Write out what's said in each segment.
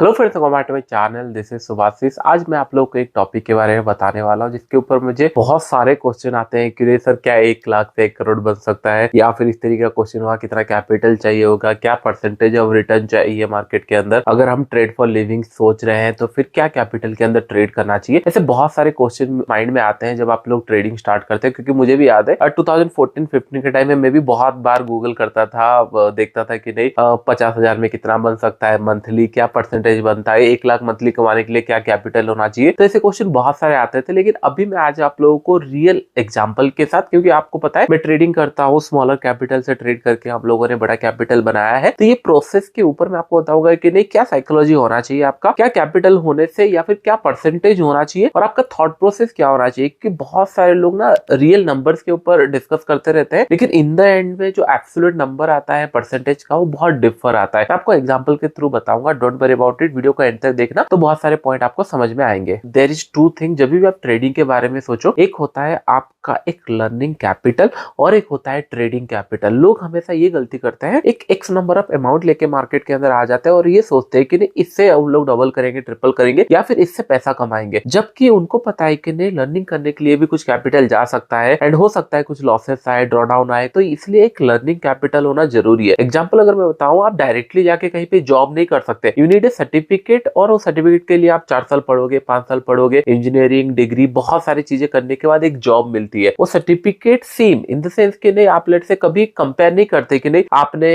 Hello friends, welcome back to my channel. This is Subhashis. आज मैं आप लोगों को एक टॉपिक के बारे में बताने वाला हूं जिसके ऊपर मुझे बहुत सारे क्वेश्चन आते हैं कि सर क्या 1 लाख से 1 करोड़ बन सकता है, या फिर इस तरीके का क्वेश्चन हुआ कितना कैपिटल चाहिए होगा, क्या परसेंटेज ऑफ रिटर्न चाहिए मार्केट के अंदर, अगर हम ट्रेड फॉर लिविंग सोच रहे हैं तो फिर क्या कैपिटल के अंदर ट्रेड करना चाहिए। ऐसे बहुत सारे क्वेश्चन माइंड में आते हैं जब आप लोग ट्रेडिंग स्टार्ट करते हैं, क्योंकि मुझे भी याद है 2014-15 के टाइम में मैं भी बहुत बार गूगल करता था, देखता था कि नहीं 50,000 में कितना बन सकता है मंथली, क्या परसेंटेज बनता है, 1 लाख मंथली कमाने के लिए क्या कैपिटल होना चाहिए। तो ऐसे क्वेश्चन बहुत सारे आते थे, लेकिन अभी मैं आज आप लोगों को रियल एग्जांपल के साथ, क्योंकि आपको पता है मैं ट्रेडिंग करता हूँ, स्मॉलर कैपिटल से ट्रेड करके हम लोगों ने बड़ा कैपिटल बनाया है। तो ये प्रोसेस के ऊपर मैं आपको बताऊंगा कि नहीं क्या साइकोलॉजी होना चाहिए आपका, क्या कैपिटल होने से या फिर क्या परसेंटेज होना चाहिए और आपका थॉट प्रोसेस क्या होना चाहिए। कि बहुत सारे लोग ना रियल नंबर्स के ऊपर डिस्कस करते रहते हैं, लेकिन इन द एंड में जो एब्सोल्यूट नंबर आता है परसेंटेज का, वो बहुत डिफर आता है। मैं आपको एग्जांपल के थ्रू बताऊंगा, don't worry about it, video को एंड तक देखना तो बहुत सारे पॉइंट आपको समझ में आएंगे। देयर इज टू थिंग, जब भी आप ट्रेडिंग के बारे में सोचो, एक होता है आपका एक लर्निंग कैपिटल और एक होता है ट्रेडिंग कैपिटल। लोग हमेशा ये गलती करते हैं, एक एक्स नंबर ऑफ अमाउंट लेके मार्केट के अंदर आ जाते हैं और ये सोचते हैं कि नहीं इससे हम लोग डबल करेंगे, ट्रिपल करेंगे या फिर इससे पैसा कमाएंगे, जबकि उनको पता है कि नहीं लर्निंग करने के लिए भी कुछ कैपिटल जा सकता है एंड हो सकता है कुछ लॉसेस आए, ड्रॉ डाउन आए, तो इसलिए एक लर्निंग कैपिटल होना जरूरी है। एग्जाम्पल अगर मैं बताऊं, आप डायरेक्टली जाके कहीं पे जॉब नहीं कर सकते, यू नीड ए सर्टिफिकेट, और वो सर्टिफिकेट के लिए आप 4 साल पढ़ोगे, 5 साल पढ़ोगे, इंजीनियरिंग डिग्री बहुत सारी चीजें करने के बाद एक जॉब मिलती है। वो certificate same in the sense कि नहीं आप लेट से कभी कंपेयर नहीं करते कि नहीं आपने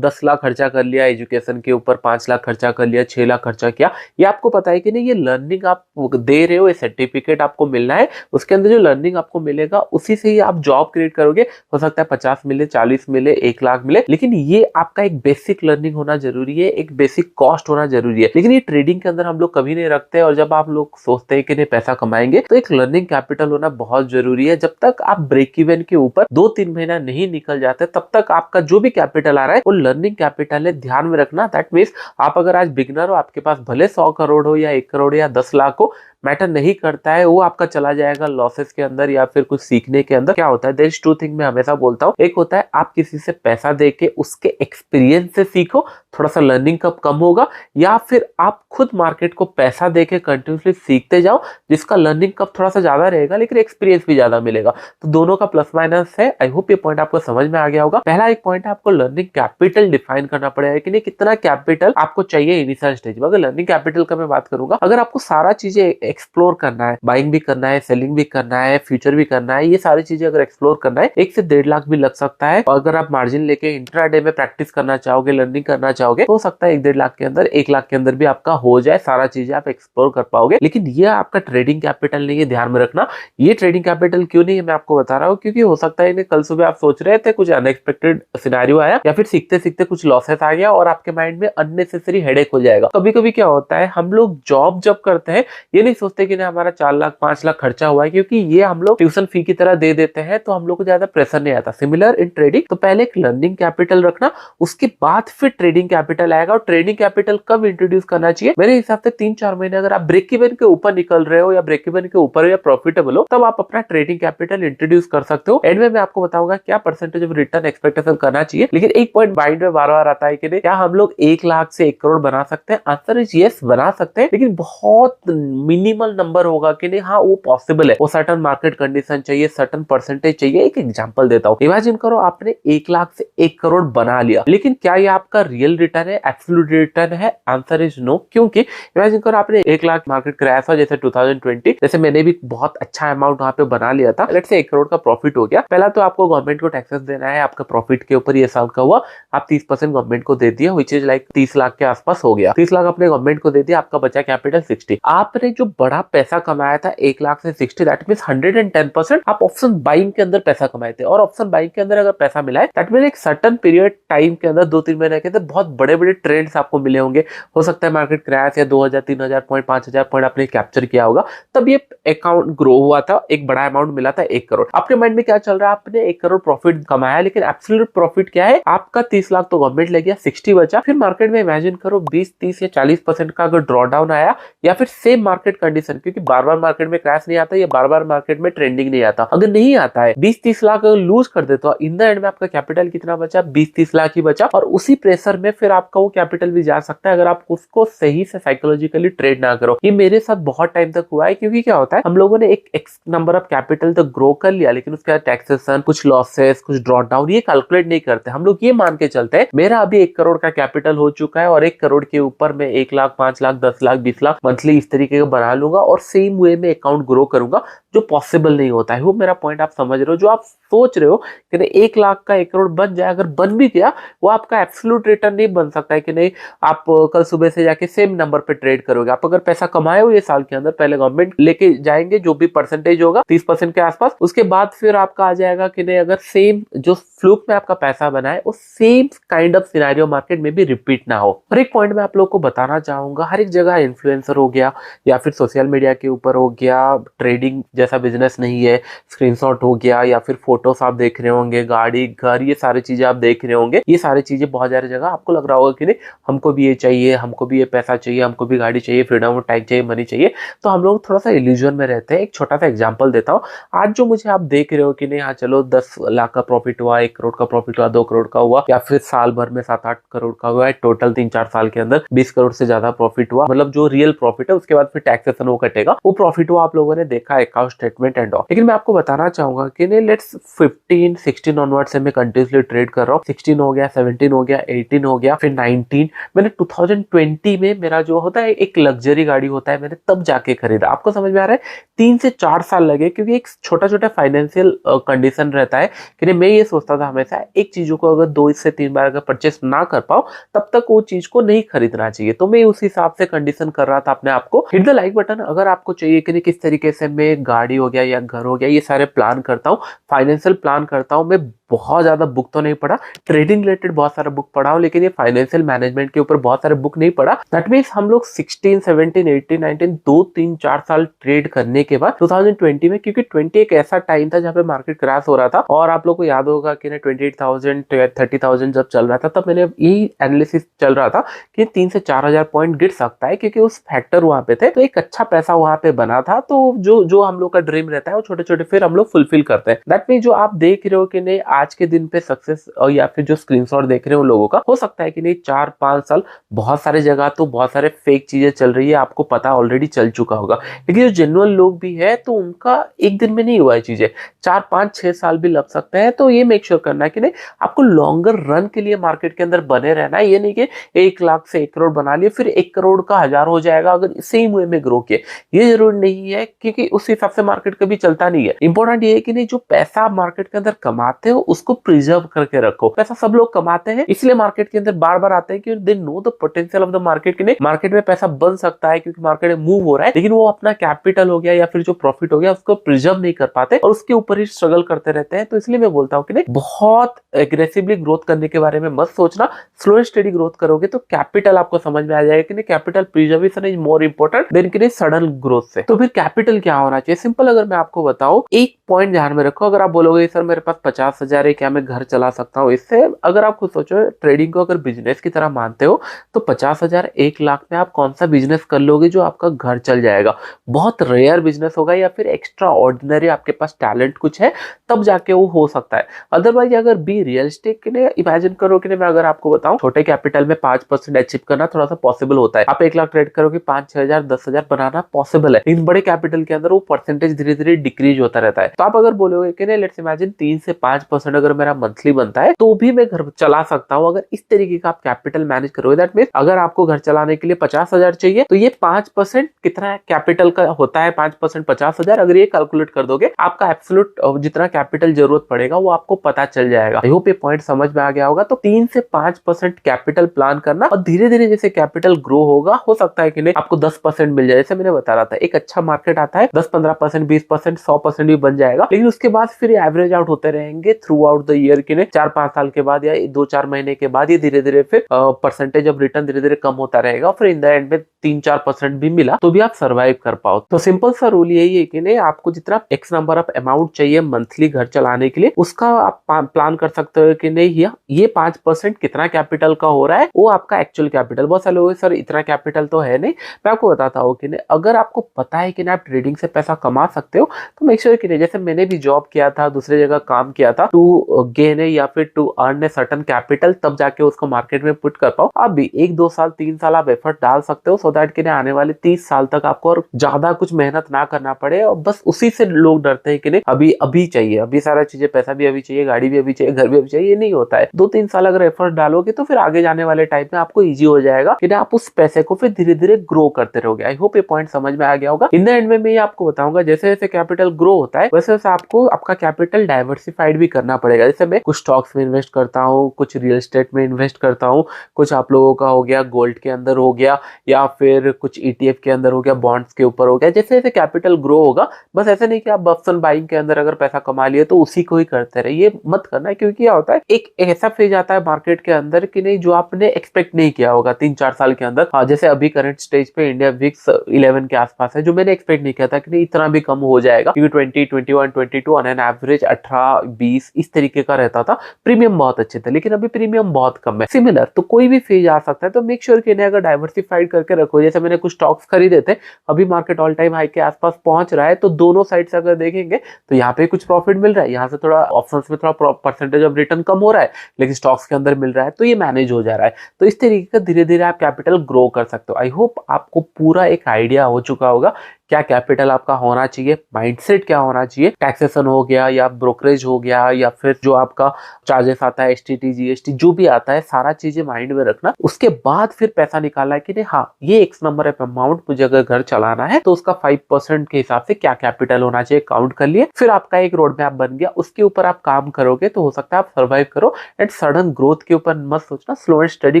10 लाख खर्चा कर लिया एजुकेशन के ऊपर, 5 लाख खर्चा कर लिया, 6 लाख खर्चा किया। ये आपको पता है कि नहीं ये लर्निंग आप दे रहे हो, ये सर्टिफिकेट आपको मिलना है, उसके अंदर जो लर्निंग आपको मिलेगा उसी से ही आप जॉब क्रिएट करोगे। हो सकता है 50 मिले, 40 मिले, 1 लाख मिले, लेकिन ये आपका एक बेसिक लर्निंग होना जरूरी है, एक बेसिक कॉस्ट होना जरूरी है। लेकिन ये ट्रेडिंग के अंदर हम लोग कभी नहीं रखते, और जब आप लोग सोचते हैं कि नहीं पैसा कमाएंगे तो एक लर्निंग कैपिटल होना बहुत जरूरी है। जब तक आप ब्रेक इवन के ऊपर 2-3 महीना नहीं निकल जाते, तब तक आपका जो भी कैपिटल आ रहा है वो लर्निंग कैपिटल है, ध्यान में रखना। दैट मीन्स आप अगर आज बिगनर हो, आपके पास भले 100 करोड़ हो या 1 करोड़ या 10 लाख हो, मैटर नहीं करता है, वो आपका चला जाएगा लॉसेस के अंदर या फिर कुछ सीखने के अंदर। क्या होता है, देयर इज टू थिंग मैं हमेशा बोलता हूँ, एक होता है आप किसी से पैसा देके उसके एक्सपीरियंस से सीखो, थोड़ा सा लर्निंग कब कम होगा, या फिर आप खुद मार्केट को पैसा देके कंटिन्यूसली सीखते जाओ, जिसका लर्निंग कब थोड़ा सा ज्यादा रहेगा लेकिन एक्सपीरियंस भी ज्यादा मिलेगा। तो दोनों का प्लस माइनस है। आई होप ये पॉइंट आपको समझ में आ गया होगा। पहला एक पॉइंट है, आपको लर्निंग कैपिटल डिफाइन करना पड़ेगा कि नहीं कितना कैपिटल आपको चाहिए इनिशियल स्टेज में। अगर लर्निंग कैपिटल का मैं बात करूंगा, अगर आपको सारा चीजें एक्सप्लोर करना है, बाइंग भी करना है, सेलिंग भी करना है, फ्यूचर भी करना है, ये सारी चीजें अगर एक्सप्लोर करना है, 1 से 1.5 लाख भी लग सकता है। और अगर आप मार्जिन लेके इंट्राडे में प्रैक्टिस करना चाहोगे, लर्निंग करना चाहोगे, तो हो सकता है 1-1.5 लाख के अंदर, 1 लाख के अंदर भी आपका हो जाए, सारा चीजें आप एक्सप्लोर कर पाओगे। लेकिन ये आपका ट्रेडिंग कैपिटल नहीं है, ध्यान में रखना। ये ट्रेडिंग कैपिटल क्यों नहीं है मैं आपको बता रहा हूँ, क्योंकि हो सकता है कल सुबह आप सोच रहे थे, कुछ अनएक्सपेक्टेड सिनेरियो आया या फिर सीखते सीखते कुछ लॉसेस आ गया और आपके माइंड में अननेसेसरी हेडेक हो जाएगा। कभी कभी क्या होता है, हम लोग जॉब जब करते हैं ये नहीं सोचते कि ना हमारा 4 लाख 5 लाख खर्चा हुआ है, क्योंकि ये हम लोग ट्यूशन फी की तरह दे देते हैं, तो हम लोग को ज्यादा प्रेशर नहीं आता। सिमिलर इन ट्रेडिंग, तो पहले एक लर्निंग कैपिटल रखना, उसके बाद फिर ट्रेडिंग कैपिटल आएगा। और ट्रेडिंग कैपिटल कब इंट्रोड्यूस करना चाहिए, मेरे हिसाब से 3-4 महीने अगर आप ब्रेक इवन के ऊपर निकल रहे हो या ब्रेक इवन के ऊपर हो या प्रॉफिटेबल हो, तब आप अपना ट्रेडिंग कैपिटल इंट्रोड्यूस कर सकते हो। एंड में मैं आपको बताऊंगा क्या परसेंटेज ऑफ रिटर्न एक्सपेक्टेशन करना चाहिए। लेकिन एक पॉइंट माइंड में बार बार आता है कि नहीं क्या हम लोग 1 लाख से 1 करोड़ बना सकते हैं। आंसर इज यस, बना सकते हैं, लेकिन बहुत मिनिमल नंबर होगा कि नहीं हाँ वो पॉसिबल है। वो सर्टन मार्केट कंडीशन चाहिए, सर्टन परसेंटेज चाहिए। एक एग्जांपल देता हूँ, इमेजिन करो आपने 1 लाख से 1 करोड़ बना लिया, लेकिन क्या ये आपका रियल रिटर्न है, एब्सोल्यूट रिटर्न है? Answer is no. क्योंकि इमेजिन करो आपने 1 लाख मार्केट क्रैश हुआ जैसे 2020, जैसे मैंने भी बहुत अच्छा अमाउंट वहां पे बना लिया था, लेट्स से 1 करोड़ का प्रॉफिट हो गया। पहला तो आपको गवर्नमेंट को टैक्सेस देना है आपका प्रॉफिट के ऊपर, ये साल का हुआ, आप 30% गवर्नमेंट को दे दिया, विच इज लाइक 30 लाख के आसपास हो गया। 30 लाख अपने गवर्नमेंट को दे दिया, आपका बचा कैपिटल 60। आपने जो बड़ा पैसा कमाया था 1 लाख से 60, दैट मींस 110% आप ऑप्शन बाइंग के अंदर पैसा कमाए थे। और ऑप्शन बाइंग के अंदर अगर पैसा मिला है, दैट मींस एक सर्टन पीरियड टाइम के अंदर 2-3 महीने के अंदर बहुत बड़े बड़े ट्रेंड्स आपको मिले होंगे। हो सकता है मार्केट क्रैश या 2000-3000 पॉइंट 5000 पॉइंट आपने कैप्चर किया होगा, तब ये अकाउंट ग्रो हुआ था, एक बड़ा अमाउंट मिला था 1 करोड़। आपके माइंड में क्या चल रहा है, आपने 1 करोड़ प्रॉफिट कमाया, लेकिन एब्सोल्यूट प्रॉफिट क्या है आपका 30 लाख तो गवर्नमेंट ले गया, 60 बचा। फिर मार्केट में इमेजिन करो 20-30 या 40% का अगर ड्रॉ डाउन आया या फिर सेम मार्केट कंडीशन, क्योंकि बार बार मार्केट में क्रैश नहीं आता, या बार बार मार्केट में ट्रेंडिंग नहीं आता, अगर नहीं आता है 20-30 लाख अगर लूज कर देते हो, इन द एंड में आपका कैपिटल कितना बचा, 20-30 लाख ही बचा, और उसी प्रेशर में फिर आपका वो कैपिटल भी जा सकता है अगर आप उसको सही से साइकोलॉजिकली ट्रेड ना करो। ये मेरे साथ बहुत टाइम तक हुआ है, क्योंकि क्या होता है, हम लोगों ने एक एक्स नंबर ऑफ कैपिटल तक ग्रो कर लिया, लेकिन उसके बाद टैक्सेशन, कुछ लॉसेस, कुछ ड्रॉट डाउन, ये कैलकुलेट नहीं करते। हम लोग ये मान के चलते हैं मेरा अभी 1 करोड़ का कैपिटल हो चुका है, और 1 करोड़ के ऊपर मैं 1 लाख, 5 लाख, 10 लाख, 20 लाख मंथली इस तरीके का बना लूंगा, और सेम वे में अकाउंट ग्रो करूंगा, जो पॉसिबल नहीं होता है। वो मेरा पॉइंट आप समझ रहे हो, जो आप सोच रहे हो कि 1 लाख का 1 करोड़ बन जाए, अगर बन भी गया, वो आपका एब्सोल्यूट रिटर्न नहीं बन सकता है कि नहीं आप कल सुबह से जाके सेम नंबर पे ट्रेड करोगे। आप अगर पैसा कमाए हो ये साल के अंदर, पहले गवर्नमेंट लेके जाएंगे जो भी परसेंटेज होगा 30% के आसपास, उसके बाद फिर आपका आ जाएगा कि नहीं, अगर सेम जो फ्लूक में आपका पैसा बना है, वो same kind of scenario market में भी रिपीट ना हो। और एक पॉइंट मैं आप लोग को बताना चाहूंगा, हर एक जगह इन्फ्लुएंसर हो गया या फिर सोशल मीडिया के ऊपर हो गया, ट्रेडिंग जैसा बिजनेस नहीं है, स्क्रीनशॉट हो गया, या फिर फोटोस आप देख रहे होंगे, गाड़ी, घर, ये सारी चीजें आप देख रहे होंगे। ये सारी चीजें बहुत सारी जगह आपको लग रहा होगा कि नहीं हमको भी ये चाहिए, हमको भी ये पैसा चाहिए, हमको भी गाड़ी चाहिए, फ्रीडम ऑफ टाइम चाहिए, मनी चाहिए। तो हम लोग थोड़ा सा इल्यूजन में रहते हैं। एक छोटा सा एग्जांपल देता हूँ। आज जो मुझे आप देख रहे हो कि नहीं, हाँ चलो 10 लाख का प्रॉफिट हुआ, 1 करोड़ का प्रॉफिट हुआ, 2 करोड़ का हुआ, या फिर साल भर में 7-8 करोड़ का हुआ है, टोटल 3-4 साल के अंदर 20 करोड़ से ज्यादा प्रॉफिट हुआ, मतलब जो रियल प्रॉफिट है, उसके बाद फिर टैक्सेशन वो कटेगा, वो प्रॉफिट हुआ, आप लोगों ने देखा अकाउंट स्टेटमेंट एंड ऑल। लेकिन मैं आपको बताना चाहूंगा कि नहीं, लेट्स 15-16 ऑनवर्ड से मैं कंटिन्यूसली ट्रेड कर रहा हूँ। 16 हो गया, 17 हो गया, 18 हो गया, फिर 19 मैंने 2020 में, मेरा जो होता है एक लग्जरी गाड़ी होता है, मैंने तब जाके खरीदा। आपको समझ में आ रहा है, 3 से 4 साल लगे, क्योंकि एक छोटा छोटा फाइनेंशियल कंडीशन रहता है कि मैं ये सोचता था हमेशा, एक चीजों को अगर 2 से 3 बार अगर परचेस ना कर पाओ, तब तक वो चीज को नहीं खरीदना चाहिए। तो मैं उस हिसाब से कंडीशन कर रहा था अपने आप को। हिट द लाइक बटन अगर आपको चाहिए कि नहीं किस तरीके से मैं गाड़ी हो गया या घर हो गया, ये सारे प्लान करता हूँ, फाइनेंशियल प्लान करता हूँ। मैं बहुत ज्यादा बुक तो नहीं पढ़ा, ट्रेडिंग रिलेटेड बहुत सारा बुक पढ़ा हूं, लेकिन ये फाइनेंशियल मैनेजमेंट के ऊपर बहुत सारे बुक नहीं पढ़ा। दैट मींस हम लोग 16, 17, 18, 19 2-3-4 साल ट्रेड करने के बाद 2020 में, क्योंकि 20 एक ऐसा टाइम था जहां पे मार्केट क्रैश हो रहा था, और आप लोग को याद होगा कि 28,000 30,000 जब चल रहा था, तब मैंने यही एनालिसिस चल रहा था कि 3 से 4,000 पॉइंट गिर सकता है, क्योंकि उस फैक्टर वहां पे थे, तो एक अच्छा पैसा वहां पे बना था। तो जो हम लोग का ड्रीम रहता है, वो छोटे छोटे फिर हम लोग फुलफिल करते हैं। दैट मीन जो आप देख रहे हो कि नहीं आज के दिन पे सक्सेस, और या फिर जो स्क्रीनशॉट देख रहे हो लोगों का, हो सकता है कि नहीं 4-5 साल, बहुत सारे जगह तो बहुत सारे फेक चीजें चल रही है, आपको पता ऑलरेडी चल चुका होगा। लेकिन जो जेन्युइन लोग भी है, तो उनका एक दिन में नहीं हुआ है चीजें, 4-5-6 साल भी लग सकते हैं। तो ये मेक श्योर करना है कि नहीं आपको लॉन्गर रन के लिए मार्केट के अंदर बने रहना है। ये नहीं कि 1 लाख से 1 करोड़ बना लिए, फिर 1 करोड़ का 1000 हो जाएगा अगर सेम वे में ग्रो किए, ये जरूरी नहीं है, क्योंकि उस हिसाब से मार्केट कभी चलता नहीं है। इंपॉर्टेंट ये है कि नहीं जो पैसा आप मार्केट के अंदर कमाते हो, उसको प्रिजर्व करके रखो। पैसा सब लोग कमाते हैं, इसलिए मार्केट के अंदर बार बार आते हैं, क्योंकि they know the potential of the market. कि नहीं मार्केट में पैसा बन सकता है, क्योंकि मार्केट में मूव हो रहा है, लेकिन वो अपना कैपिटल हो गया या फिर जो प्रॉफिट हो गया, उसको प्रिजर्व नहीं कर पाते, और उसके ऊपर ही स्ट्रगल करते रहते हैं। तो इसलिए मैं बोलता हूँ कि नहीं बहुत एग्रेसिवली ग्रोथ करने के बारे में मत सोचना, स्लो एंड स्टेडी ग्रोथ करोगे तो कैपिटल आपको समझ में आ जाएगा कि नहीं capital preservation is more important than कि नहीं सडन ग्रोथ से। तो फिर कैपिटल क्या होना चाहिए? सिंपल अगर मैं आपको बताऊं, एक पॉइंट ध्यान में रखो। अगर आप बोलोगे सर मेरे पास 50,000 है, क्या मैं घर चला सकता हूँ इससे? अगर आप खुद सोचो, ट्रेडिंग को अगर बिजनेस की तरह मानते हो, तो 50,000 1 लाख में आप कौन सा बिजनेस कर लोगे जो आपका घर चल जाएगा? बहुत रेयर बिजनेस होगा, या फिर एक्स्ट्रा ऑर्डिनरी आपके पास टैलेंट कुछ है, तब जाके वो हो सकता है। अदरवाइज अगर बी रियलिस्टिक इमेजिन करो कि मैं अगर आपको बताऊं, छोटे कैपिटल में 5% अचीव करना थोड़ा सा पॉसिबल होता है। आप 1 लाख ट्रेड करोगे, 5-6,000 10,000 बनाना पॉसिबल है, लेकिन बड़े कैपिटल के अंदर वो परसेंटेज धीरे धीरे डिक्रीज होता रहता है। तो आप अगर बोलोगे कि नहीं लेट्स इमेजिन 3 से 5% अगर मेरा मंथली बनता है, तो भी मैं घर चला सकता हूँ, अगर इस तरीके का आप कैपिटल मैनेज करोगे। दैट मींस अगर आपको घर चलाने के लिए 50,000 चाहिए, तो ये 5% कितना कैपिटल का होता है? 5% 50,000। अगर ये कैलकुलेट कर दोगे, आपका एब्सोल्यूट जितना कैपिटल जरूरत पड़ेगा वो आपको पता चल जाएगा। आई होप ये पॉइंट समझ में आ गया होगा। तो 3 से 5% कैपिटल प्लान करना, और धीरे धीरे जैसे कैपिटल ग्रो होगा, हो सकता है कि नहीं आपको 10% मिल जाए। जैसे मैंने बता रहा था, एक अच्छा मार्केट आता है, 10-15%, 20%, 100% भी बन जाएगा, लेकिन उसके बाद फिर एवरेज आउट होते रहेंगे थ्रू आउट द ईयर के 4-5 साल के बाद या 2-4 महीने के बाद ये धीरे धीरे फिर परसेंटेज ऑफ रिटर्न धीरे धीरे कम होता रहेगा, फिर इन द एंड में 3-4% भी मिला तो भी आप सर्वाइव कर पाओ। तो सिंपल सा रूल यही है कि नहीं, आपको जितना एक्स नंबर ऑफ अमाउंट चाहिए मंथली घर चलाने के लिए, उसका आप प्लान कर सकते हो कि नहीं ये 5% कितना कैपिटल का हो रहा है, वो आपका एक्चुअल कैपिटल। बहुत सारे लोग सर इतना कैपिटल तो है नहीं। मैं आपको बताता हूँ कि नहीं, अगर आपको पता है कि नहीं आप ट्रेडिंग से पैसा कमा सकते हो तो मेक श्योर कि नहीं, जैसे मैंने भी जॉब किया था, दूसरी जगह काम किया था, टू गेन या फिर to earn a certain capital, तब जाके उसको मार्केट में पुट कर पाओ। आप भी 1-2 साल 3 साल आप एफर्ट डाल सकते हो सो दैट कि आने वाले 30 साल तक आपको और ज्यादा कुछ मेहनत ना करना पड़े। और बस उसी से लोग डरते हैं कि नहीं अभी अभी चाहिए, अभी सारा चीजें, पैसा भी अभी चाहिए, गाड़ी भी अभी चाहिए, घर भी अभी चाहिए। ये नहीं होता है। 2-3 साल अगर एफर्ट डालोगे तो फिर आगे जाने वाले टाइम में आपको इजी हो जाएगा कि आप उस पैसे को फिर धीरे धीरे ग्रो करते रहोगे। आई होप ये पॉइंट समझ में आ गया होगा। इन द एंड में मैं आपको बताऊंगा जैसे जैसे कैपिटल ग्रो होता है वैसे वैसे आपको आपका कैपिटल डाइवर्सिफाइड भी करना पड़ेगा। जैसे मैं कुछ स्टॉक्स में इन्वेस्ट करता हूँ, कुछ रियल एस्टेट में इन्वेस्ट करता हूँ, कुछ आप लोगों का हो गया गोल्ड के अंदर हो गया, या फिर कुछ ETF के अंदर हो गया, बॉन्ड्स के ऊपर हो गया। जैसे जैसे कैपिटल ग्रो होगा, बस ऐसे नहीं कि आप बफ्स एंड बाइंग के अंदर अगर पैसा कमा लिए तो उसी को ही करते रहे, ये मत करना। क्योंकि क्या होता है, एक ऐसा फेज आता है मार्केट के अंदर कि नहीं जो आपने एक्सपेक्ट नहीं किया होगा 3-4 साल के अंदर। जैसे अभी करंट स्टेज पे इंडिया विक्स 11 के आसपास है, जो मैंने एक्सपेक्ट नहीं किया था कि नहीं इतना भी कम हो जाएगा। क्योंकि 20, 21, 22 ऑन एन एवरेज 18, 20 इस तरीके का रहता था। प्रीमियम बहुत अच्छे थे, लेकिन अभी प्रीमियम बहुत कम है। सिमिलर तो कोई भी फेज आ सकता है, तो मेक श्योर कि इन्हें अगर डाइवर्सिफाइड करके रखो। जैसे मैंने कुछ स्टॉक्स खरीदे थे, अभी मार्केट ऑल टाइम हाई के आसपास पहुंच रहा है, तो दोनों साइड से अगर देखेंगे तो यहाँ पे कुछ प्रॉफिट मिल रहा है, यहाँ से थोड़ा ऑप्शंस में थोड़ा परसेंटेज ऑफ रिटर्न कम हो रहा है, लेकिन स्टॉक्स के अंदर मिल रहा है, तो ये मैनेज हो जा रहा है। तो इस तरीके का धीरे धीरे आप कैपिटल ग्रो कर सकते हो। आई होप आपको पूरा एक आइडिया हो चुका होगा क्या कैपिटल आपका होना चाहिए, माइंडसेट क्या होना चाहिए। टैक्सेशन हो गया या ब्रोकरेज हो गया या फिर जो आपका चार्जेस आता है, STT, GST जो भी आता है, सारा चीजें माइंड में रखना। उसके बाद फिर पैसा निकालना है कि नहीं हाँ ये एक्स नंबर ऑफ अमाउंट मुझे अगर घर चलाना है तो उसका 5% के हिसाब से क्या कैपिटल होना चाहिए, काउंट कर लिए। फिर आपका एक रोड मैप बन गया, उसके ऊपर आप काम करोगे तो हो सकता है आप सर्वाइव करो। एंड सडन ग्रोथ के ऊपर मत सोचना, स्लो एंड स्टडी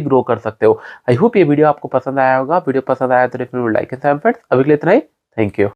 ग्रो कर सकते हो। आई होप ये वीडियो आपको पसंद आया होगा। वीडियो पसंद आया तो डेफिनेटली लाइक एंड सब्सक्राइब। अभी के लिए इतना ही। Thank you.